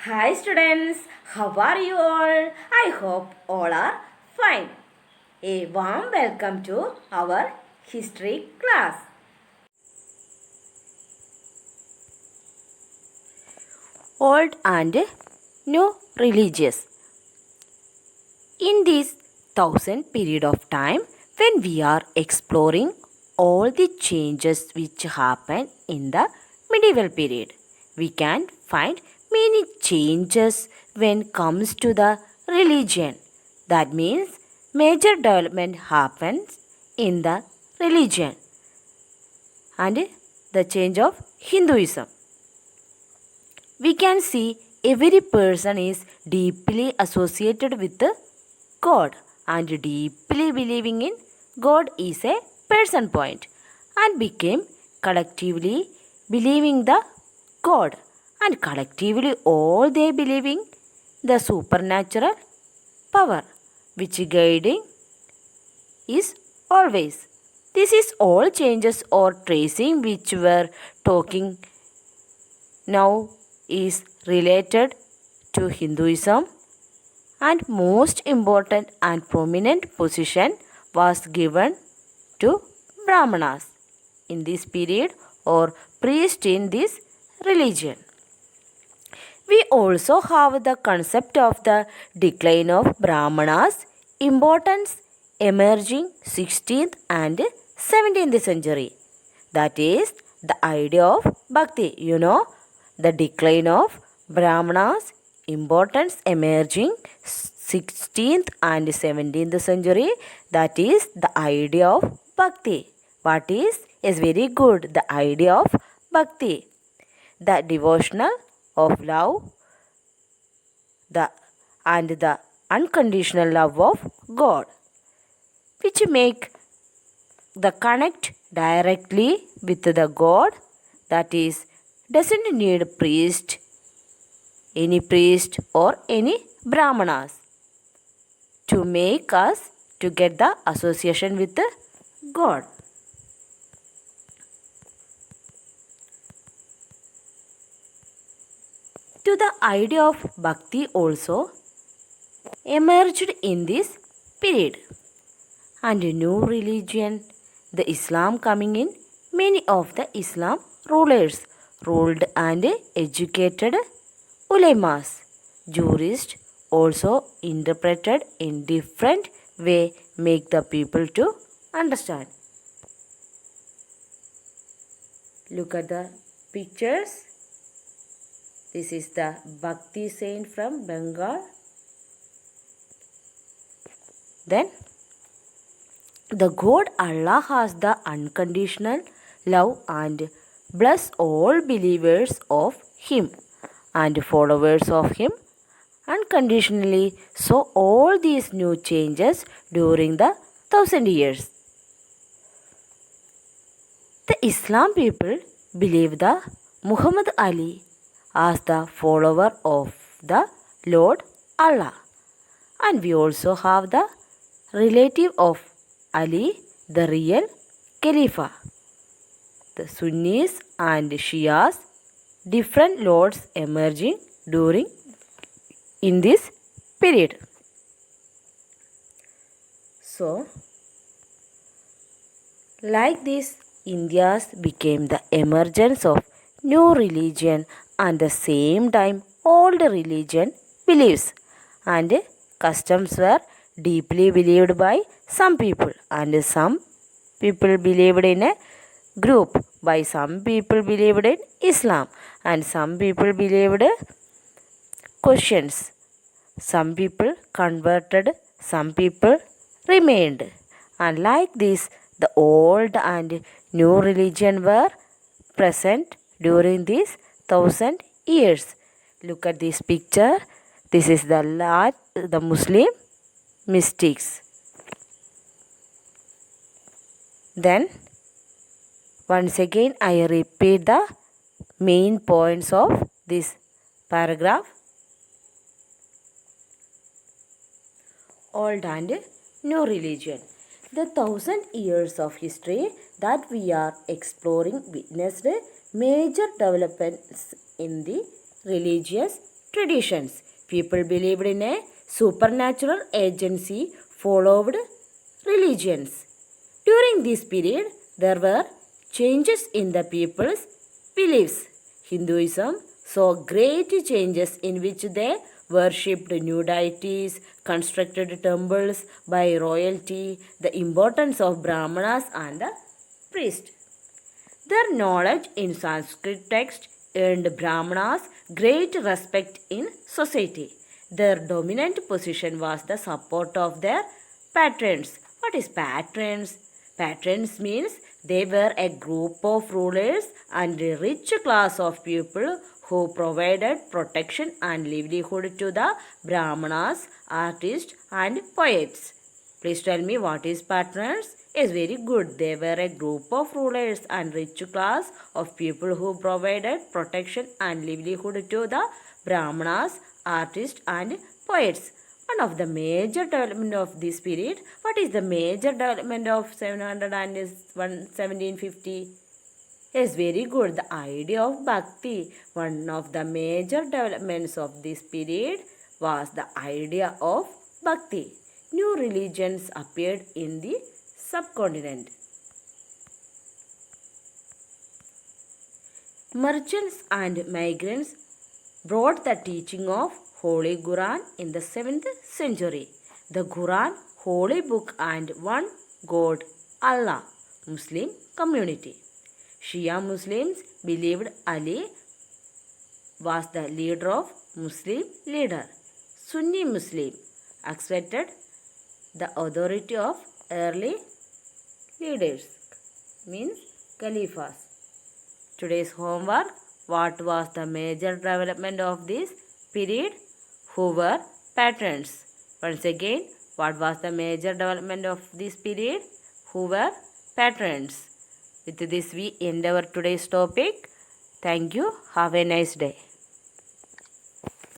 Hi students, how are you all? I hope all are fine. A warm welcome to our history class. Old and new religious. In this thousand period of time, when we are exploring all the changes which happened in the medieval period, we can find many changes when comes to the religion. That means major development happens in the religion and the change of Hinduism. We can see every person is deeply associated with God and deeply believing in God is a person point and became collectively believing the God and collectively all they believing the supernatural power which guiding is always. This is all changes or tracing which were talking now is related to Hinduism and most important and prominent position was given to Brahmanas in this period or priest in this religion. We also have the concept of the decline of Brahmanas importance emerging 16th and 17th century. That is the idea of bhakti. The decline of Brahmanas importance emerging 16th and 17th century. That is the idea of bhakti. What is very good. The idea of bhakti. The devotional of love the and the unconditional love of God, which make the connect directly with the God, that is doesn't need any priest or any brahmanas to make us to get the association with the God. To the idea of bhakti also emerged in this period and a new religion, the Islam coming in. Many of the Islam rulers ruled and educated ulemas, jurists also interpreted in different way make the people to understand. Look at the pictures. This is the Bhakti saint from Bengal. Then the God Allah has the unconditional love and bless all believers of Him and followers of Him unconditionally. So all these new changes during the 1000 years. The Islam people believe the Muhammad Ali as the follower of the Lord Allah. And we also have the relative of Ali, the real Khalifa. The Sunnis and Shias, different lords emerging during in this period. So, like this, India's became the emergence of new religion and the same time old religion beliefs and customs were deeply believed by some people and some people believed in a group by some people believed in Islam and some people believed questions. Some people converted, some people remained. And like this, the old and new religion were present during these 1000 years. Look at this picture. This is the Muslim mystics. Then once again I repeat the main points of this paragraph. Old and new religion. The 1000 years of history that we are exploring witnessed major developments in the religious traditions. People believed in a supernatural agency, followed religions. During this period, there were changes in the people's beliefs. Hinduism saw great changes in which they worshipped new deities, constructed temples by royalty, the importance of Brahmanas and the priests. Their knowledge in Sanskrit text earned Brahmanas great respect in society. Their dominant position was the support of their patrons. What is patrons? Patrons means they were a group of rulers and a rich class of people who provided protection and livelihood to the Brahmanas, artists and poets. Please tell me what is patrons? Yes, very good. They were a group of rulers and rich class of people who provided protection and livelihood to the Brahmanas, artists and poets. One of the major development of this period. What is the major development of 700 and 1750? Yes, very good. The idea of bhakti. One of the major developments of this period was the idea of bhakti. New religions appeared in the subcontinent. Merchants and migrants brought the teaching of Holy Quran in the 7th century. The Quran, holy book and one God, Allah, Muslim community. Shia Muslims believed Ali was the leader of Muslim leader. Sunni Muslim accepted the authority of early leaders, means Khalifas. Today's homework, what was the major development of this period? Who were patrons? Once again, what was the major development of this period? Who were patrons? With this we end our today's topic. Thank you. Have a nice day.